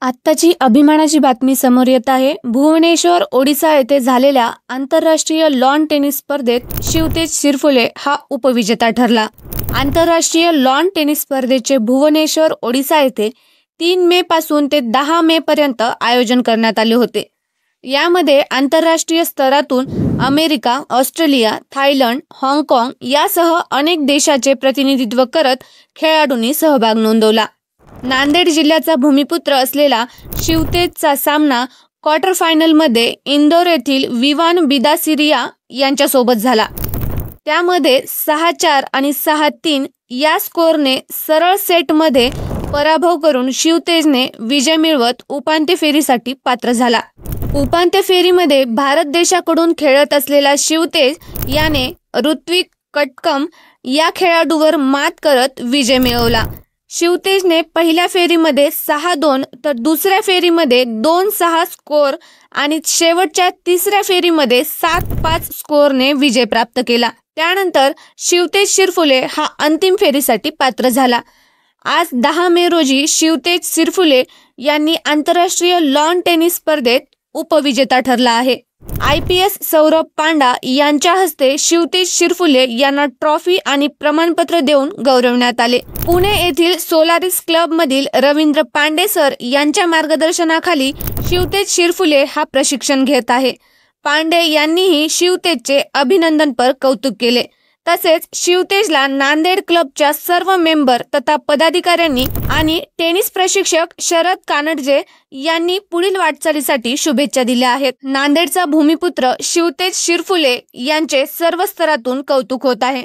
आत्ताची अभिमानाची बातमी समोर येत आहे। भुवनेश्वर ओडिसा येथे झालेल्या आंतरराष्ट्रीय लॉन टेनिस स्पर्धेत शिवतेज शिरफुले हा उपविजेता ठरला। आंतरराष्ट्रीय लॉन टेनिस स्पर्धेचे भुवनेश्वर ओडिसा येथे 3 मे पासून ते 10 मे पर्यंत आयोजन करण्यात आले होते। यामध्ये आंतरराष्ट्रीय स्तरातून अमेरिका, ऑस्ट्रेलिया, थायलंड, हाँगकाँग यासह अनेक देशाचे प्रतिनिधित्व करत खेळाडूंनी सहभाग नोंदवला। नांदेड जिल्ह्याचा भूमिपुत्र असलेला शिवतेजचा सामना क्वार्टर फायनलमध्ये इंदोर येथील विवान बिदासिरिया यांच्यासोबत झाला। त्यामध्ये 6-4 आणि 6-3 या स्कोरने सरळ सेटमध्ये पराभव करून शिवतेजने विजय मिळवत उपांत्य फेरीसाठी पात्र झाला। उपांत्य फेरीमध्ये भारत देशाकडून खेळत असलेला शिवतेज याने ऋत्विक कटकम या खेळाडूवर मात करत विजय मिळवला। शिवतेजने पहिल्या फेरीमध्ये 6-2 तर दुसऱ्या फेरीमध्ये 2-6 स्कोर आणि शेवटच्या तिसऱ्या फेरीमध्ये 7-5 स्कोरने विजय प्राप्त केला। त्यानंतर शिवतेज शिरफुले हा अंतिम फेरीसाठी पात्र झाला। आज 10 मे रोजी शिवतेज शिरफुले यांनी आंतरराष्ट्रीय लॉन टेनिस स्पर्धेत उपविजेता ठरला आहे। IPS सौरभ पांडा यांच्या हस्ते शिवतेज शिरफुले यांना ट्रॉफी आणि प्रमाणपत्र देऊन गौरवण्यात आले। पुणे येथील सोलारिस क्लब मधील रवींद्र पांडे सर यांच्या मार्गदर्शनाखाली शिवतेज शिरफुले हा प्रशिक्षण घेत आहे। पांडे यांनीही शिवतेजचे अभिनंदनपर कौतुक केले। तसेच शिवतेजला नांदेड क्लबच्या सर्व मेंबर तथा पदाधिकाऱ्यांनी आणि टेनिस प्रशिक्षक शरद कानडजे यांनी पुढील वाटचालीसाठी शुभेच्छा दिल्या आहेत। नांदेडचा भूमिपुत्र शिवतेज शिरफुले यांचे सर्व स्तरातून कौतुक होत आहे।